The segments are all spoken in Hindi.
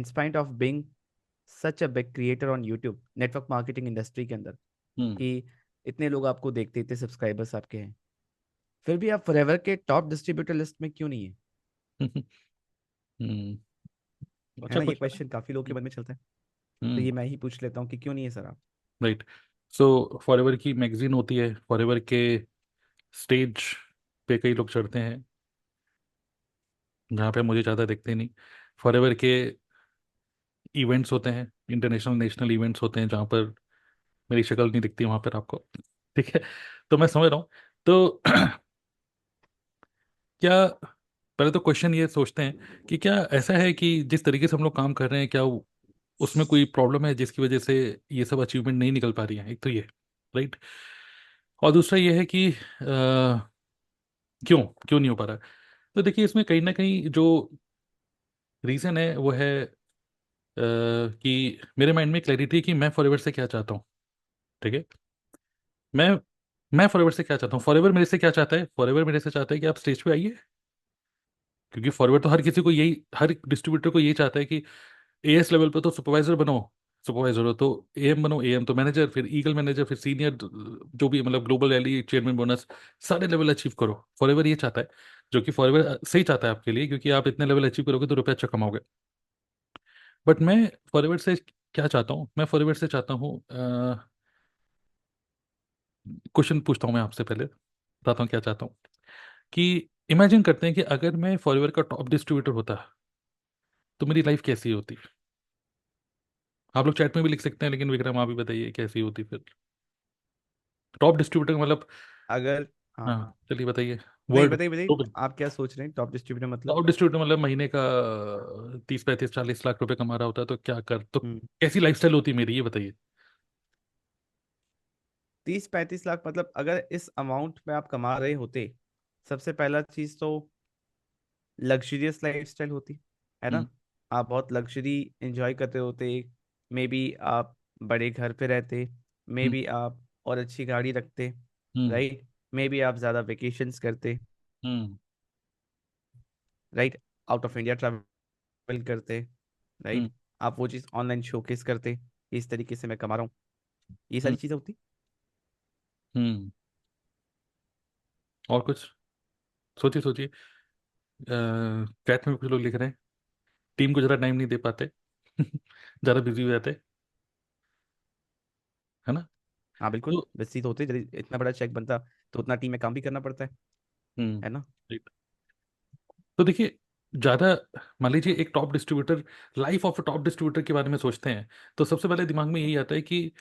In spite of being such a big creator on YouTube, network marketing industry के अंदर, हम्म। कि इतने लोग आपको देखते, इतने सब्सक्राइबर्स आपके हैं, फिर भी आप फॉरएवर के टॉप डिस्ट्रीब्यूटर लिस्ट में क्यों नहीं है? हम्म। है अच्छा ना, ये क्वेश्चन है। क्वेश्चन काफी लोगों के मन में चलता है। तो हम्म। ये मैं ही पूछ लेता हूँ कि क्यों नहीं है सर आप? राइट। सो फॉरएवर की मैगजीन होती है, फॉरएवर के स्टेज पे कई लोग चढ़ते हैं जहाँ पे मुझे ज़्यादा दिखते नहीं। फॉरएवर के इवेंट्स होते हैं, इंटरनेशनल नेशनल इवेंट्स होते हैं जहाँ पर मेरी शक्ल नहीं दिखती वहाँ पर आपको। ठीक है। तो मैं समझ रहा हूँ। तो क्या, पहले तो क्वेश्चन ये सोचते हैं कि क्या ऐसा है कि जिस तरीके से हम लोग काम कर रहे हैं, क्या उसमें कोई प्रॉब्लम है जिसकी वजह से ये सब अचीवमेंट नहीं निकल पा रही है? एक तो ये, राइट। और दूसरा ये है कि क्यों क्यों नहीं हो पा रहा है? तो देखिए, इसमें कहीं ना कहीं जो रीज़न है वो है कि मेरे माइंड में क्लैरिटी है कि मैं फॉरएवर से क्या चाहता हूँ। ठीक है। मैं मैं फॉरएवर से क्या चाहता हूँ, फॉरएवर मेरे से क्या चाहता है? फॉरएवर मेरे से चाहता है कि आप स्टेज पे आइए, क्योंकि फॉरएवर तो हर किसी को यही, हर डिस्ट्रीब्यूटर को यही चाहता है कि एएस लेवल पे तो सुपरवाइजर बनो, सुपरवाइजर हो तो एएम बनो, एएम तो मैनेजर, फिर ईगल मैनेजर, फिर सीनियर, जो भी मतलब ग्लोबल रैली चेयरमैन बोनस, सारे लेवल अचीव करो। फॉरएवर ये चाहता है, जो कि फॉरएवर सही चाहता है आपके लिए, क्योंकि आप इतने लेवल अचीव करोगे तो रुपये अच्छा कमाओगे। बट मैं फॉरएवर से क्या चाहता हूँ? मैं फॉरएवर से चाहता हूँ, क्वेश्चन पूछता हूँ मैं आपसे, पहले बताता हूँ क्या चाहता हूँ। कि इमेजिन करते हैं कि अगर मैं फॉरएवर का टॉप डिस्ट्रीब्यूटर होता तो मेरी लाइफ कैसी होती? आप लोग चैट में भी लिख सकते हैं, लेकिन विक्रम आप भी बताइए कैसी होती फिर। टॉप डिस्ट्रीब्यूटर मतलब, अगर, हाँ हाँ हाँ, चलिए बताइए। नहीं वर्ल्ड, बताइए बताइए, आप क्या सोच रहे हैं टॉप डिस्ट्रीब्यूटर मतलब? टॉप डिस्ट्रीब्यूटर मतलब महीने का 30 35 40 लाख रुपए कमा रहा होता है, तो क्या कर, तो हम्म। कैसी लाइफस्टाइल होती मेरी, ये बताइए। 30-35 लाख मतलब अगर इस अमाउंट में आप कमा रहे होते, सबसे पहला चीज तो लग्जरियस लाइफस्टाइल होती, है ना। हम्म। आप बहुत लग्जरी एंजॉय करते होते, मे बी आप बड़े घर पे रहते, मे हम्म। बी आप और अच्छी गाड़ी रखते, हम्म। राइट, मे बी आप ज़्यादा वेकेशंस करते, hmm. Right, out of India travel करते, हम्म। राइट, आप वो चीज़ ऑनलाइन शोकेस करते, इस तरीके से मैं कमा रहा हूँ, ये हम्म। सारी चीज़ें होती। हम्म। और कुछ सोचिए सोचिए। चैट में भी कुछ लोग लिख रहे हैं, टीम को जरा टाइम नहीं दे पाते, ज़्यादा बिजी हो जाते, है ना? हाँ बिल्कुल, तो वैसे ही तो होते, इतना बड़ा चेक बनता तो उतना टीम में काम भी करना पड़ता हम्म। है ना। right। तो देखिए, ज़्यादा, मान लीजिए एक top distributor, life of a top distributor के बारे में सोचते हैं, तो सबसे पहले दिमाग में यही आता है कि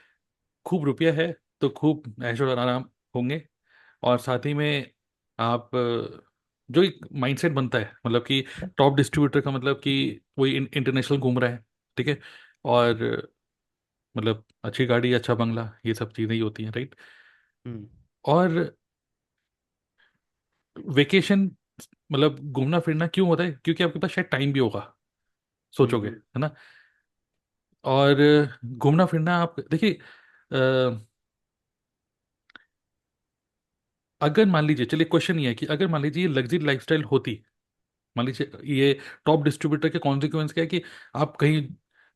खूब रुपया है तो खूब ऐशो और आराम होंगे, और साथ ही में आप जो एक माइंडसेट बनता है, मतलब कि टॉप डिस्ट्रीब्यूटर का मतलब कि वही इंटरनेशनल घूम रहा है, ठीक है, और मतलब अच्छी गाड़ी, अच्छा बंगला, ये सब चीज़ें ही होती हैं, राइट। हम्म। और वेकेशन, मतलब घूमना फिरना क्यों होता है? क्योंकि आपके पास शायद टाइम भी होगा, सोचोगे, हम्म। है ना। और घूमना फिरना, आप देखिए, अ, अगर मान लीजिए, चलिए क्वेश्चन ये है कि अगर मान लीजिए ये लग्जरी लाइफस्टाइल होती, मान लीजिए ये टॉप डिस्ट्रीब्यूटर के कॉन्सिक्वेंस क्या है कि आप कहीं,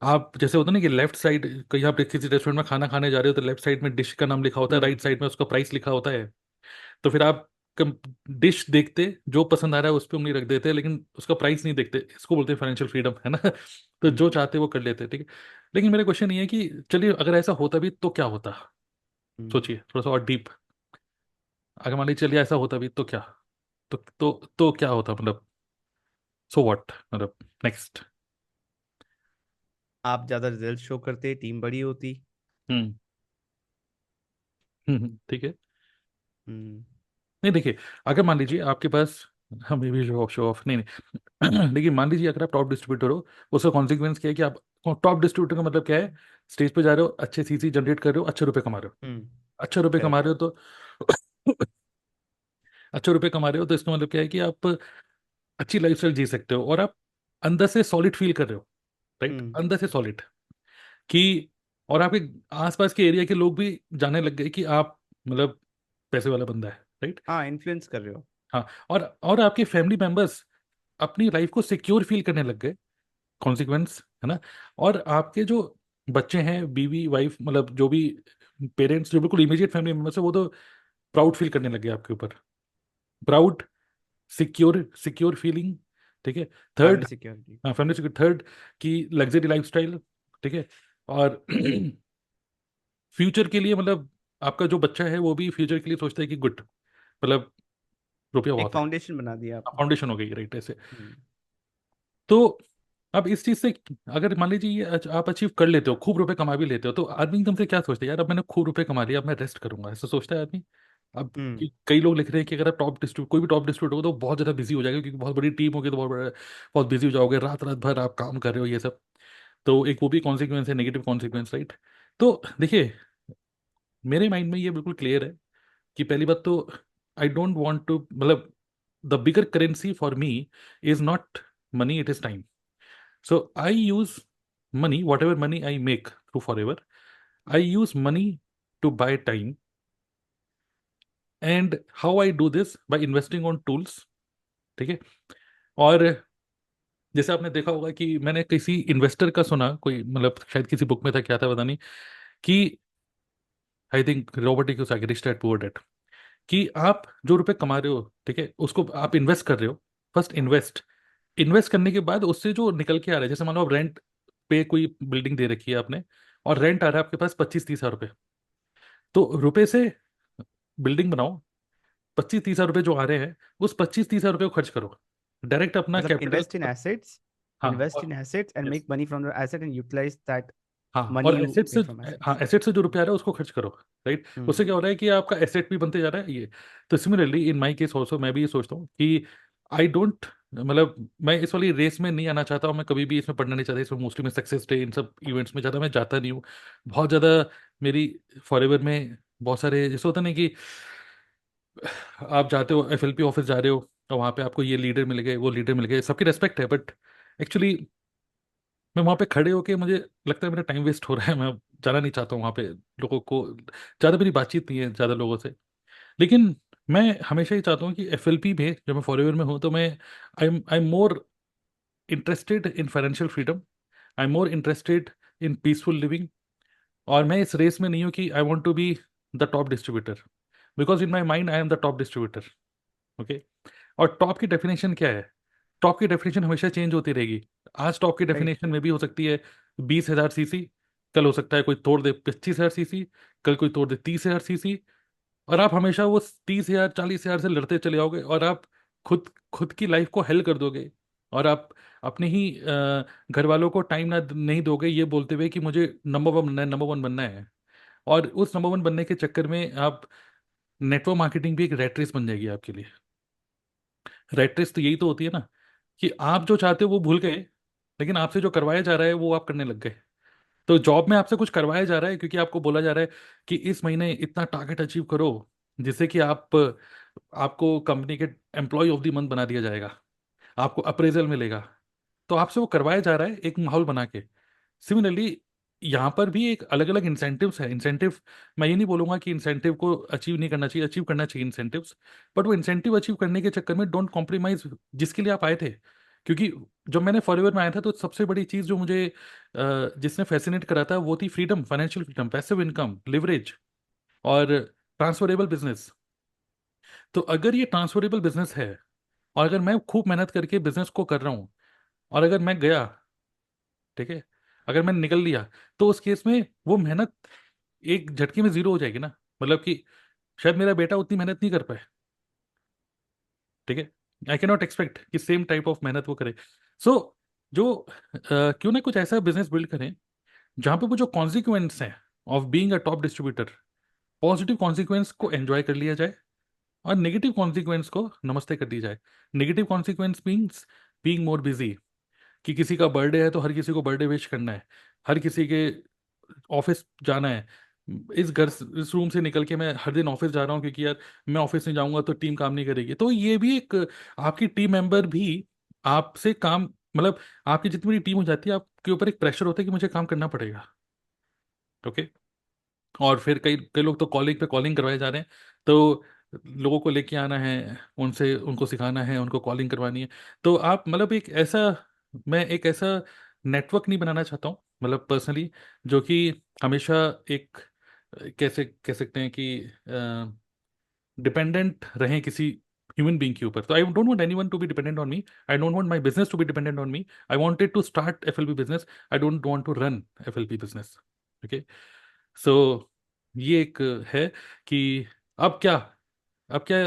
आप जैसे होता है ना कि लेफ्ट साइड, कहीं आप किसी रेस्टोरेंट में खाना खाने जा रहे हो तो लेफ्ट साइड में डिश का नाम लिखा होता है, हम्म। राइट साइड में उसका प्राइस लिखा होता है। तो फिर आप डिश देखते, जो पसंद आ रहा है उस पर उंगली रख देते हैं, लेकिन उसका प्राइस नहीं देखते। इसको बोलते हैं फाइनेंशियल फ्रीडम, है ना। तो हम्म। जो चाहते हैं वो कर लेते हैं, ठीक है। लेकिन मेरा क्वेश्चन ये है कि चलिए अगर ऐसा होता भी तो क्या होता? हम्म। सोचिए थोड़ा सा और डीप। अगर मान लीजिए चलिए ऐसा होता भी तो क्या, तो क्या होता, मतलब सो व्हाट, मतलब नेक्स्ट। आप ज्यादा रिजल्ट शो करते, टीम बड़ी होती। हम्म। ठीक है। हम्म। नहीं देखिए, अगर मान लीजिए आपके पास, हमें भी शो ऑफ नहीं नहीं, लेकिन मान लीजिए अगर आप टॉप डिस्ट्रीब्यूटर हो, उसका कॉन्सिक्वेंस क्या है कि आप, टॉप डिस्ट्रीब्यूटर का मतलब क्या है? स्टेज पे जा रहे हो, अच्छे सीसी जनरेट कर रहे हो, अच्छे रुपए कमा रहे हो। हम्म। अच्छे रुपए कमा करेक्ट। रहे हो तो अच्छे रुपए कमा रहे हो तो इसका मतलब क्या है कि आप अच्छी लाइफस्टाइल जी सकते हो, और आप अंदर से सॉलिड फील कर रहे हो, राइट, हम्म। अंदर से सॉलिड, कि और आपके आसपास के एरिया के लोग भी जानने लग गए कि आप मतलब पैसे वाला बंदा है, राइट। हाँ, इन्फ्लुएंस कर रहे हो। हाँ, और आपके फैमिली मेंबर्स अपनी लाइफ को सिक्योर फील करने लग गए, कॉन्सिक्वेंस, है ना। और आपके जो बच्चे हैं, बीवी वाइफ, मतलब जो भी पेरेंट्स, जो बिल्कुल इमीडिएट फैमिली मेम्बर्स है, वो तो प्राउड फील करने लगे आपके ऊपर। प्राउड, सिक्योर, सिक्योर फीलिंग, ठीक है। Family third, security. हाँ फैमिली सिक्योर। थर्ड की लग्जरी लाइफस्टाइल, ठीक है। और फ्यूचर के लिए, मतलब आपका जो बच्चा है वो भी फ्यूचर के लिए सोचता है कि गुड, मतलब रुपया एक बहुत है, फाउंडेशन बना दिया आपने। फाउंडेशन हो गई, राइट, ऐसे। हम्म। तो अब इस चीज से, अगर मान लीजिए ये आप अचीव कर लेते हो, खूब रुपए कमा भी लेते हो, तो आदमी एकदम से क्या सोचता है, यार अब मैंने खूब रुपए कमा लिया, अब मैं रेस्ट करूंगा, ऐसा सोचता है आदमी। अब हम्म। कई लोग लिख रहे हैं कि अगर आप टॉप डिस्ट्रीब्यूट, कोई भी टॉप डिस्ट्रीब्यूटर हो तो बहुत ज्यादा बिजी हो जाएगा, क्योंकि बहुत बड़ी टीम होगी तो बहुत बड़ा, बहुत बिजी हो जाओगे, रात रात भर आप काम कर रहे हो, ये सब। तो एक वो भी कॉन्सिक्वेंस है, नेगेटिव कॉन्सिक्वेंस, राइट। तो देखिए, मेरे माइंड में ये बिल्कुल क्लियर है कि पहली बात तो, आई डोंट वांट टू, मतलब the bigger currency for me is not money, it is time. So I use money, whatever money I make through Forever, I use money to buy time. And how I do this? By investing on tools, ठीक है। और जैसे आपने देखा होगा कि मैंने किसी इन्वेस्टर का सुना, कोई मतलब शायद किसी बुक में था, क्या था पता नहीं, कि I think Robert Kiyosaki, rich dad poor dad, कि आप जो रुपए कमा रहे हो, ठीक है, उसको आप इन्वेस्ट कर रहे हो। फर्स्ट इन्वेस्ट, इन्वेस्ट करने के बाद उससे जो निकल के आ रहा है, जैसे मान लो आप रेंट पे कोई बिल्डिंग दे रखी है आपने, और रेंट आ रहा है आपके पास 25-30 हजार रुपए, तो रुपए से बिल्डिंग बनाओ। 25-30 हजार रुपए जो आ रहे हैं, उस 25-30 हजार रुपए को खर्च करो, डायरेक्ट अपना मतलब कैपिटल। इन्वेस्ट इन एसेट्स, हाँ इन्वेस्ट और, in assets and yes, make money from the asset and utilize that हाँ मनी और यू एसेट से, मेक फ्रॉम हाँ एसेट्स। एसेट से जो रुपया आ रहा है उसको खर्च करो, राइट। हम्म। उससे क्या हो रहा है कि आपका एसेट भी बनते जा रहा है, ये। तो similarly in my case also, मैं भी ये सोचता हूँ कि आई डोंट, मतलब मैं इस वाली रेस में नहीं आना चाहता हूँ, मैं कभी भी इसमें पढ़ना नहीं चाहता, इसमें मोस्टली मैं सक्सेस डे इन सब इवेंट्स में ज़्यादा मैं जाता नहीं हूँ, बहुत ज़्यादा। मेरी फॉरएवर में बहुत सारे जैसे होता नहीं कि आप जाते हो एफएलपी ऑफिस जा रहे हो, और वहाँ पे आपको ये लीडर मिल गए, वो लीडर मिल गए, सबकी रेस्पेक्ट है, बट एक्चुअली मैं वहाँ पे खड़े होके मुझे लगता है मेरा टाइम वेस्ट हो रहा है, मैं जाना नहीं चाहता हूँ वहाँ पे। लोगों को ज़्यादा मेरी बातचीत नहीं है ज़्यादा लोगों से। लेकिन मैं हमेशा ही चाहता हूँ कि एफएलपी में जब मैं फॉरएवर में हूँ तो मैं, I am more interested in financial freedom, I am more interested in peaceful living. और मैं इस रेस में नहीं हूँ कि I want to be the top distributor, because in my mind I am the top distributor, okay. और टॉप की डेफिनेशन क्या है? टॉप की डेफिनेशन हमेशा चेंज होती रहेगी। आज टॉप की राइट। डेफिनेशन में भी हो सकती है 20,000 सीसी, कल हो सकता है कोई तोड़ दे 25,000 सीसी, कल कोई तोड़ दे 30,000 सीसी। और आप हमेशा वो 30,000 40,000 से लड़ते चले जाओगे, और आप खुद खुद की लाइफ को हेल कर दोगे। और आप अपने ही घर वालों को टाइम ना नहीं दोगे, ये बोलते हुए कि मुझे नंबर वन बनना है, नंबर वन बनना है। और उस नंबर वन बनने के चक्कर में आप, नेटवर्क मार्केटिंग भी एक रैट रेस बन जाएगी आपके लिए। रेट रेस तो यही तो होती है ना, कि आप जो चाहते हो वो भूल गए, लेकिन आपसे जो करवाया जा रहा है वो आप करने लग गए। तो जॉब में आपसे कुछ करवाया जा रहा है क्योंकि आपको बोला जा रहा है कि इस महीने इतना टारगेट अचीव करो, जिससे कि आपको कंपनी के एम्प्लॉय ऑफ द मंथ बना दिया जाएगा, आपको अप्रेजल मिलेगा। तो आपसे वो करवाया जा रहा है एक माहौल बना के। सिमिलरली यहाँ पर भी एक अलग अलग इंसेंटिव्स है। इंसेंटिव, मैं ये नहीं बोलूंगा कि इंसेंटिव को अचीव नहीं करना चाहिए, अचीव करना चाहिए इंसेंटिव्स, बट वो इंसेंटिव अचीव करने के चक्कर में डोंट कॉम्प्रोमाइज जिसके लिए आप आए थे। क्योंकि जब मैंने फॉरएवर में आया था तो सबसे बड़ी चीज़ जो मुझे जिसने फैसिनेट करा था वो थी freedom, financial freedom, passive income, leverage, और ट्रांसफरेबल बिजनेस। तो अगर ये ट्रांसफरेबल बिजनेस है, और अगर मैं खूब मेहनत करके बिजनेस को कर रहा हूँ, और अगर मैं गया, ठीक है, अगर मैंने निकल लिया, तो उस केस में वो मेहनत एक झटके में जीरो हो जाएगी ना। मतलब कि शायद मेरा बेटा उतनी मेहनत नहीं कर पाए, ठीक है। आई कैन नॉट एक्सपेक्ट कि सेम टाइप ऑफ मेहनत वो करे। सो जो क्यों ना कुछ ऐसा बिजनेस बिल्ड करें जहां पे वो जो कॉन्सिक्वेंस है of being a top distributor, positive consequence को एंजॉय कर लिया जाए, और नेगेटिव कॉन्सिक्वेंस को नमस्ते कर दी जाए। Negative consequence means being more busy, कि किसी का बर्थडे है तो हर किसी को बर्थडे विश करना है, हर किसी के ऑफिस जाना है। इस रूम से निकल के मैं हर दिन ऑफिस जा रहा हूँ क्योंकि यार मैं ऑफिस नहीं जाऊंगा तो टीम काम नहीं करेगी। तो ये भी एक, आपकी टीम मेंबर भी आपसे काम, मतलब आपकी जितनी बड़ी टीम हो जाती है आपके ऊपर एक प्रेशर होता है कि मुझे काम करना पड़ेगा, ओके। और फिर कई कई लोग तो कॉलिंग पे कॉलिंग करवाए जा रहे हैं, तो लोगों को लेके आना है, उनसे उनको सिखाना है, उनको कॉलिंग करवानी है। तो आप मतलब एक ऐसा, मैं एक ऐसा नेटवर्क नहीं बनाना चाहता हूँ, मतलब पर्सनली, जो कि हमेशा एक कैसे कह सकते हैं कि डिपेंडेंट रहें किसी ह्यूमन बीइंग के ऊपर। तो I don't want anyone to be dependent on me, I don't want my business to be dependent on me, I wanted to start FLP business, I don't want to run FLP business. Okay, so ये एक है कि अब क्या, अब क्या,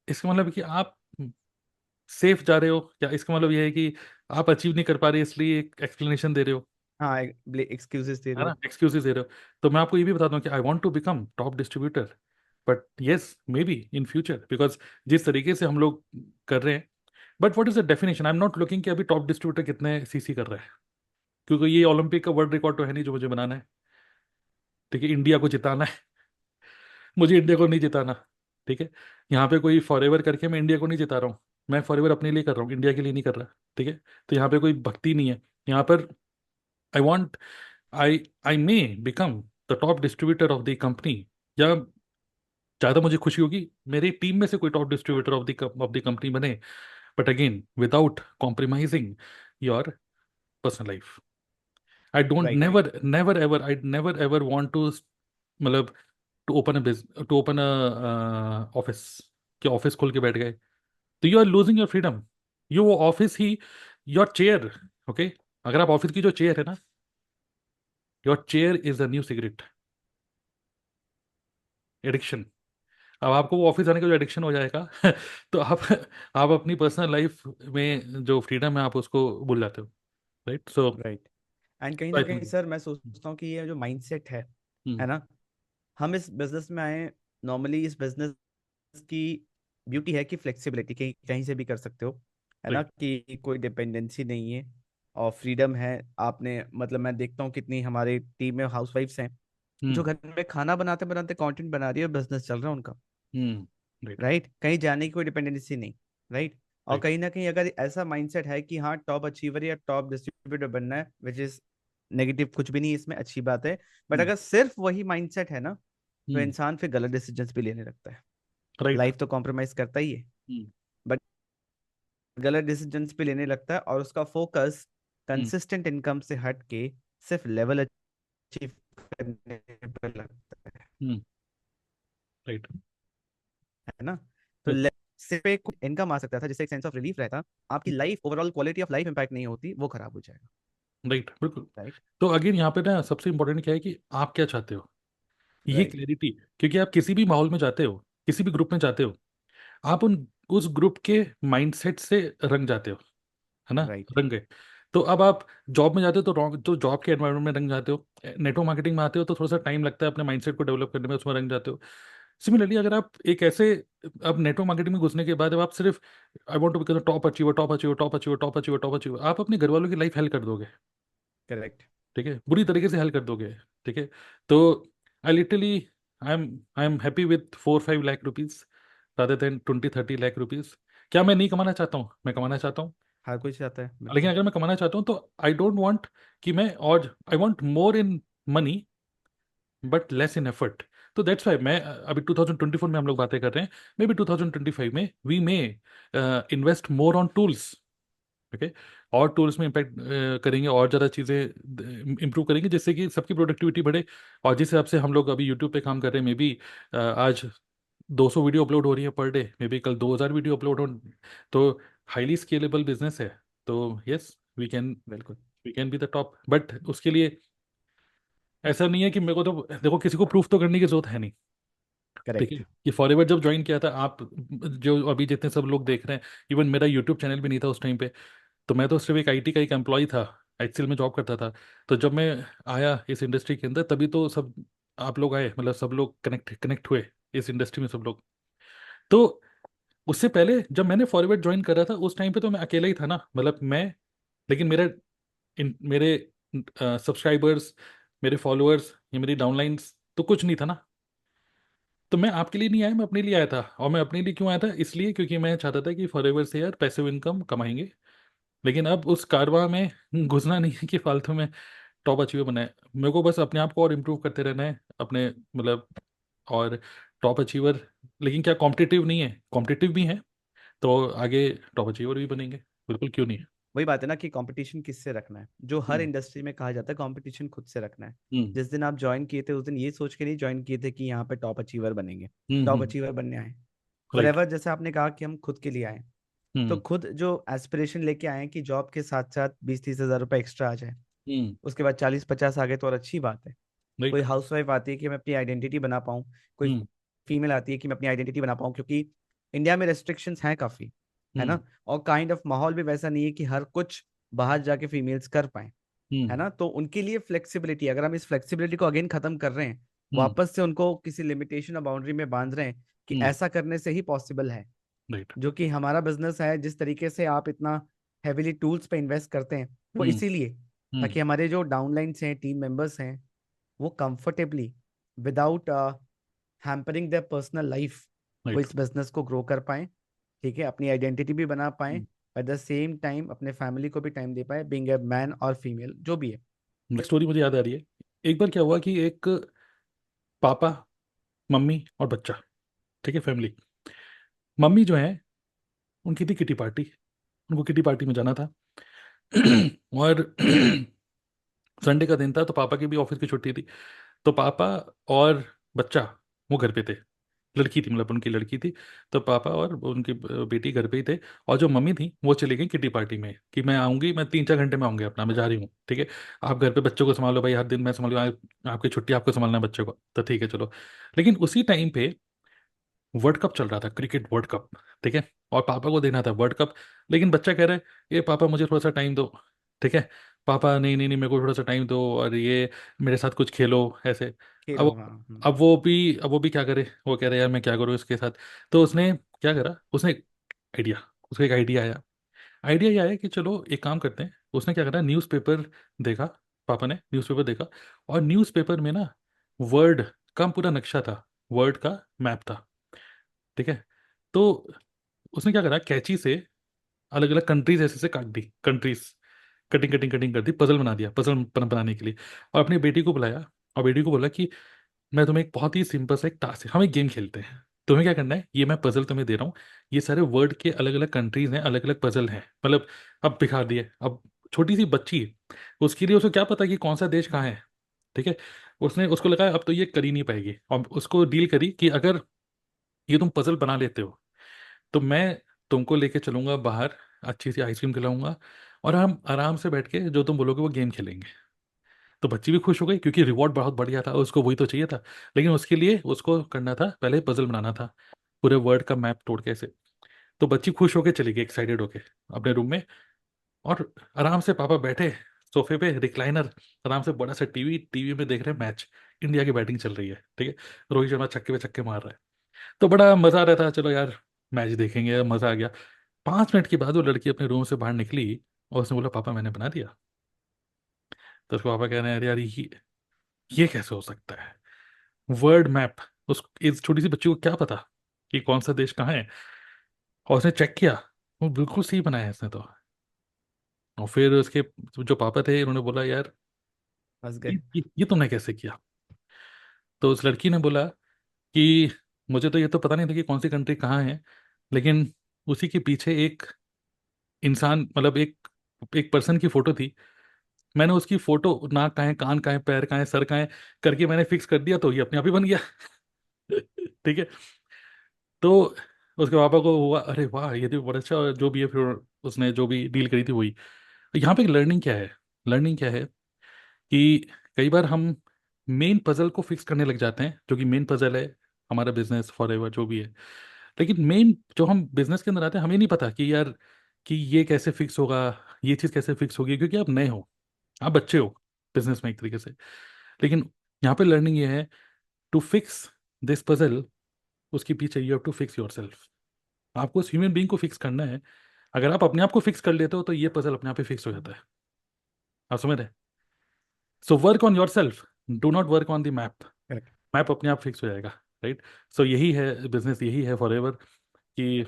इसका मतलब है कि आप सेफ जा रहे हो, या इसका मतलब ये है कि आप अचीव नहीं कर पा रहे इसलिए एक एक्सप्लेनेशन दे रहे हो, हाँ, एक्सक्यूजेस दे है रहे ना, हो। एक्सक्यूजेस दे रहे हो। तो मैं आपको ये भी बताता हूँ कि I want to become top distributor, but yes maybe in future, because जिस तरीके से हम लोग कर रहे हैं, but what is the definition, I am not looking कि अभी टॉप डिस्ट्रीब्यूटर कितने सीसी कर रहा है, क्योंकि ये ओलंपिक का वर्ल्ड रिकॉर्ड तो है नहीं जो मुझे बनाना है। ठीक है, इंडिया को जिताना है, मुझे इंडिया को नहीं जिताना। ठीक है, यहाँ पे कोई फॉरएवर करके मैं इंडिया को नहीं जिता रहा हूँ, मैं फॉरएवर अपने लिए कर रहा हूँ, इंडिया के लिए नहीं कर रहा। ठीक है, तो यहाँ पे कोई भक्ति नहीं है यहाँ पर। I want, I may become the top distributor of the company, या ज़्यादा मुझे खुशी होगी मेरी टीम में से कोई top distributor of the company बने, but again without compromising your personal life. I don't, right. Never never ever, I never ever want to, मतलब to open a business, to open a office, कि ऑफिस खोल के बैठ गए तो you are losing your freedom. ये वो ऑफिस ही, योर चेयर, ओके, अगर आप ऑफिस की जो चेयर है ना, your chair is a new cigarette addiction. अब आपको वो ऑफिस आने का जो एडिक्शन हो जाएगा तो आप अपनी पर्सनल लाइफ में जो फ्रीडम है आप उसको भूल जाते हो, राइट। So right. एंड कहीं ना आई कहीं थिंक, सर मैं सोचता हूँ कि ये जो माइंडसेट है ना, हम इस बिजनेस में आए। नॉर्मली इस बिजनेस की ब्यूटी है कि फ्लेक्सिबिलिटी, कहीं कहीं से भी कर सकते हो, है ना, राइट। कि कोई डिपेंडेंसी नहीं है और फ्रीडम है। आपने मतलब मैं देखता हूँ कितनी हमारे टीम में हाउस वाइफ्स हैं जो हम्म। घर में खाना बनाते बनाते कंटेंट बना रही है, बिजनेस चल रहा है उनका। हम्म। राइट। राइट, कहीं जाने की कोई डिपेंडेंसी नहीं। राइट। और राइट। कहीं ना कहीं अगर ऐसा माइंडसेट है कि हाँ टॉप अचीवर या टॉप डिस्ट्रीब्यूटर बनना है, विच इज नेगेटिव कुछ भी नहीं, इसमें अच्छी बात है। बट हम्म। अगर सिर्फ वही माइंडसेट है ना, तो हम्म। इंसान फिर गलत डिसीजंस भी लेने लगता है। राइट। लाइफ तो कॉम्प्रोमाइज करता ही है, हम्म। बट गलत डिसीजंस भी लेने लगता है और उसका फोकस हम्म। कंसिस्टेंट इनकम से हट के सिर्फ लेवल अचीव करने पर लगता हम्म। राइट। है ना। तो बिल्कुल। सिर्फ एक इनकम आ सकता था जिससे एक सेंस ऑफ रिलीफ रहता, आपकी life overall quality of life impact नहीं होती, वो खराब हो जाएगा। राइट, बिल्कुल। राइट। तो अगेन यहाँ पे ना सबसे इंपॉर्टेंट क्या है कि आप क्या चाहते हो, ये राइट। क्लैरिटी। क्योंकि आप किसी भी माहौल में जाते हो, किसी भी ग्रुप में जाते हो, आप उन उस ग्रुप के माइंडसेट से रंग जाते हो, है ना, राइट। रंग गए। तो अब आप जॉब में जाते हो तो रॉन्ग, तो जॉब के एनवायरनमेंट में रंग जाते हो, नेटवर्क मार्केटिंग में आते हो तो थोड़ा सा टाइम लगता है अपने माइंडसेट को डेवलप करने में, उसमें रंग जाते हो। सिमिलरली अगर आप एक ऐसे, अब नेटवर्क मार्केटिंग में घुसने के बाद अब आप सिर्फ I want to become top achiever, top achiever, top achiever, top achiever, top achiever, आप अपने घर वालों की लाइफ हेल कर दोगे। करेक्ट। ठीक है, बुरी तरीके से हेल कर दोगे। ठीक है, तो I literally, I am happy with 4-5 lakh rupees rather than 20-30 lakh rupees. क्या मैं नहीं कमाना चाहता हूँ, मैं कमाना चाहता हूँ। हर कोई चाहता है, लेकिन बिल्कुल। अगर मैं कमाना चाहता हूँ तो आई डोंट वांट कि मैं, और I want more in money but less in effort. तो दैट्स वाई मैं अभी 2024 में हम लोग बातें कर रहे हैं, मे बी 2025 में we may invest more on tools. Okay, और टूल्स में इम्पैक्ट करेंगे और ज़्यादा चीज़ें इंप्रूव करेंगे जिससे कि सबकी प्रोडक्टिविटी बढ़े। और जिस हिसाब से हम लोग अभी यूट्यूब पे काम कर रहे हैं, मे बी आज 200 वीडियो अपलोड हो रही है पर डे, मे बी कल 2000 वीडियो अपलोड हो। तो हाईली स्केलेबल बिजनेस है। तो यस, बिल्कुल। We can be the top, but उसके लिए ऐसा नहीं है कि मेरे को, तो देखो किसी को प्रूफ तो करने की जरूरत है नहीं। ठीक है, करेक्ट। कि फॉरएवर जब ज्वाइन किया था, आप जो अभी जितने सब लोग देख रहे हैं, इवन मेरा यूट्यूब चैनल भी नहीं था उस टाइम पे, तो मैं तो सिर्फ एक आईटी का एक एम्प्लॉय था, एचसीएल में जॉब करता था। तो जब मैं आया इस इंडस्ट्री के अंदर तभी तो सब आप लोग आए, मतलब सब लोग कनेक्ट कनेक्ट हुए इस इंडस्ट्री में सब लोग। तो उससे पहले जब मैंने फॉरवर्ड ज्वाइन करा था उस टाइम पे तो मैं अकेला ही था ना, मतलब मैं, लेकिन मेरे सब्सक्राइबर्स, मेरे फॉलोअर्स या मेरी डाउनलाइंस तो कुछ नहीं था ना। तो मैं आपके लिए नहीं आया, मैं अपने लिए आया था। और मैं अपने लिए क्यों आया था, इसलिए क्योंकि मैं चाहता था कि फॉरएवर से यार पैसिव इनकम कमाएंगे। लेकिन अब उस कारवां में घुसना नहीं है कि फालतू में टॉप अचीवर बनाए। मेरे को बस अपने आप को और इम्प्रूव करते रहना है अपने, मतलब, और टॉप अचीवर, लेकिन क्या कॉम्पिटिटिव नहीं है, कॉम्पिटिटिव भी है, तो आगे टॉप अचीवर भी बनेंगे, बिल्कुल, क्यों नहीं है। वही बात है ना कि कंपटीशन किससे रखना है, जो हर हम्म इंडस्ट्री में कहा जाता है कंपटीशन खुद से रखना है। हम्म जिस दिन आप ज्वाइन किए थे उस दिन ये सोच के नहीं ज्वाइन किए थे कि यहाँ पे टॉप अचीवर बनेंगे, टॉप हम्म। अचीवर बनने आए। राइट। फॉरएवर जैसे आपने कहा कि हम खुद के लिए आए, तो हम्म खुद जो एस्पिरेशन लेके आए हैं कि जॉब के साथ साथ 20-30 हज़ार रुपए एक्स्ट्रा आ जाए, हम्म। उसके बाद 40-50 आ गए तो और अच्छी बात है। कोई राइट। हाउसवाइफ आती है कि मैं अपनी आइडेंटिटी बना पाऊँ, कोई हम्म फीमेल आती है कि मैं अपनी आइडेंटिटी बना पाऊँ, क्योंकि इंडिया में रेस्ट्रिक्शंस हैं काफ़ी, है हम्म ना। और काइंड ऑफ माहौल भी वैसा नहीं है कि हर कुछ बाहर जाके फीमेल्स कर पाए, है हम्म ना। तो उनके लिए फ्लेक्सिबिलिटी, अगर हम इस फ्लेक्सिबिलिटी को अगेन खत्म कर रहे हैं, हम्म वापस से उनको किसी लिमिटेशन और बाउंड्री में बांध रहे हैं कि हम्म। ऐसा करने से ही पॉसिबल है, राइट। जो कि हमारा बिजनेस है, जिस तरीके से आप इतना हैविली टूल्स पे इन्वेस्ट करते हैं, वो हम्म इसीलिए हम्म। ताकि हमारे जो डाउनलाइंस हैं, टीम मेंबर्स हैं, वो comfortably without hampering their personal life वो राइट। इस बिजनेस को ग्रो कर पाए, ठीक है, अपनी आइडेंटिटी भी बना पाए, एट द सेम टाइम अपने फैमिली को भी टाइम दे पाए, बीइंग ए मैन और फीमेल जो भी है। स्टोरी मुझे याद आ रही है। एक बार क्या हुआ कि एक पापा, मम्मी और बच्चा, ठीक है, फैमिली। मम्मी जो है, उनकी थी किटी पार्टी, उनको किटी पार्टी में जाना था। और संडे का दिन था, तो पापा की भी ऑफिस की छुट्टी थी। तो पापा और बच्चा वो घर पे थे। लड़की थी, मतलब उनकी लड़की थी। तो पापा और उनकी बेटी घर पे ही थे। और जो मम्मी थी वो चली गई किटी पार्टी में, कि मैं आऊंगी, मैं 3-4 घंटे में आऊंगी, अपना मैं जा रही हूँ, ठीक है। आप घर पे बच्चों को संभालो भाई, हर दिन मैं संभालूंगा, आपकी छुट्टी, आपको संभालना है बच्चों को, तो ठीक है चलो। लेकिन उसी टाइम पे वर्ल्ड कप चल रहा था, क्रिकेट वर्ल्ड कप, ठीक है। और पापा को देना था वर्ल्ड कप। लेकिन बच्चा कह रहा है, ये पापा मुझे थोड़ा सा टाइम दो, ठीक है। पापा, नहीं नहीं नहीं, मेरे को थोड़ा सा टाइम दो, और ये मेरे साथ कुछ खेलो, ऐसे। अब खेलो, हाँ। अब वो भी क्या करे, वो कह रहे यार मैं क्या करूँ इसके साथ। तो उसने क्या करा, उसने आइडिया उसको एक आइडिया आया। आइडिया ये आया कि चलो एक काम करते हैं। उसने क्या करा, न्यूज़पेपर देखा, पापा ने न्यूज़पेपर देखा। और न्यूज़पेपर में ना वर्ल्ड का पूरा नक्शा था, वर्ल्ड का मैप था, ठीक है। तो उसने क्या करा, कैंची से अलग अलग कंट्रीज ऐसे से काट दी, कंट्रीज, कटिंग कटिंग कटिंग कर दी, पजल बना दिया, पजल बनाने के लिए। और अपनी बेटी को बुलाया, और बेटी को बोला कि मैं तुम्हें एक बहुत ही सिंपल सा एक टास्क है, हम एक गेम खेलते हैं। तुम्हें क्या करना है, ये मैं पजल तुम्हें दे रहा हूँ, ये सारे वर्ल्ड के अलग अलग कंट्रीज हैं, अलग अलग पजल हैं, मतलब अब बिखा दिए। अब छोटी सी बच्ची है, उसके लिए उसको क्या पता कि कौन सा देश कहाँ है, ठीक है। उसने उसको लगा अब तो ये कर ही नहीं पाएगी, और उसको डील करी कि अगर ये तुम पजल बना लेते हो, तो मैं तुमको लेके चलूंगा बाहर, अच्छी सी आइसक्रीम खिलाऊंगा, और हम आराम से बैठ के जो तुम बोलोगे वो गेम खेलेंगे। तो बच्ची भी खुश हो गई, क्योंकि रिवॉर्ड बहुत बढ़िया था, उसको वही तो चाहिए था। लेकिन उसके लिए उसको करना था, पहले पजल बनाना था, पूरे वर्ल्ड का मैप तोड़ के ऐसे। तो बच्ची खुश होके चली गई, एक्साइटेड होके अपने रूम में। और आराम से पापा बैठे सोफे पे, रिक्लाइनर, आराम से बड़ा सा टीवी, टीवी में देख रहे हैं मैच, इंडिया की बैटिंग चल रही है, ठीक है। रोहित शर्मा छक्के पे छक्के मार रहा है। तो बड़ा मजा आ रहा था, चलो यार मैच देखेंगे, मजा आ गया। 5 मिनट के बाद वो लड़की अपने रूम से बाहर निकली, और उसने बोला पापा मैंने बना दिया। तो उसको पापा कह रहे हैं, अरे यार ये कैसे हो सकता है, वर्ल्ड मैप, उस इस छोटी सी बच्ची को क्या पता कि कौन सा देश कहाँ है। और उसने चेक किया, वो बिल्कुल सही बनाया है इसने तो। और फिर उसके जो पापा थे उन्होंने बोला यार फंस ये, गए। ये, ये तुमने कैसे किया। तो उस लड़की ने बोला कि मुझे तो ये तो पता नहीं था कि कौन सी कंट्री कहाँ है, लेकिन उसी के पीछे एक इंसान, मतलब एक एक पर्सन की फोटो थी। मैंने उसकी फोटो, नाक कहाँ है, कान कहाँ है, पैर कहाँ है, सर कहाँ है करके मैंने फिक्स कर दिया, तो ये अपने आप ही बन गया। ठीक है। तो उसके पापा को हुआ, अरे वाह ये तो बड़ा अच्छा, और जो भी है फिर उसने जो भी डील करी थी वही। यहाँ पे लर्निंग क्या है, लर्निंग क्या है कि कई बार हम मेन पजल को फिक्स करने लग जाते हैं, जो कि मेन पजल है हमारा बिजनेस फॉर एवर जो भी है। लेकिन मेन जो हम बिजनेस के अंदर आते हैं, हमें नहीं पता कि यार कि ये कैसे फिक्स होगा, ये चीज़ कैसे फिक्स होगी, क्योंकि आप नए हो, आप बच्चे हो बिजनेस में एक तरीके से। लेकिन यहाँ पे लर्निंग ये है, टू फिक्स दिस पजल, उसके पीछे you have to fix yourself. आपको उस ह्यूमन बीइंग को फिक्स करना है। अगर आप अपने आप को फिक्स कर लेते हो, तो ये पजल अपने आप ही फिक्स हो जाता है। आप समझ रहे हैं। So work on your self, do not work on the map. Correct. Map अपने आप फिक्स हो जाएगा, राइट। सो यही है बिजनेस, यही है फॉर एवर, कि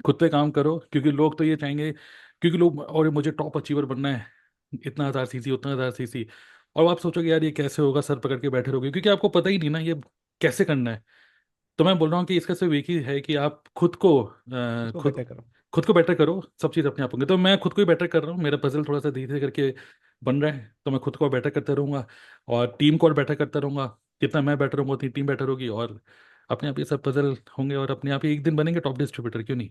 खुद पे काम करो, क्योंकि लोग तो ये चाहेंगे, क्योंकि लोग, और मुझे टॉप अचीवर बनना है, इतना 1000 सीसी, उतना 1000 सीसी। और आप सोचोगे यार ये कैसे होगा, सर पकड़ के बैठे रहोगे, क्योंकि आपको पता ही नहीं ना ये कैसे करना है। तो मैं बोल रहा हूँ कि इसका सिर्फ एक ही है कि आप खुद को उसको खुद बेटर करो। खुद को बेटर करो, सब चीज़ अपने आप होंगे। तो मैं खुद को ही बेटर कर रहा हूँ, मेरा पजल थोड़ा सा धीरे धीरे करके बन रहा है, तो मैं खुद को बेटर करता रहूँगा और टीम को और बेटर करता रहूँगा। जितना मैं बेटर होऊंगा उतनी टीम बेटर होगी, और अपने आप ये सब पजल होंगे और अपने आप ही एक दिन बनेंगे टॉप डिस्ट्रीब्यूटर, क्यों नहीं।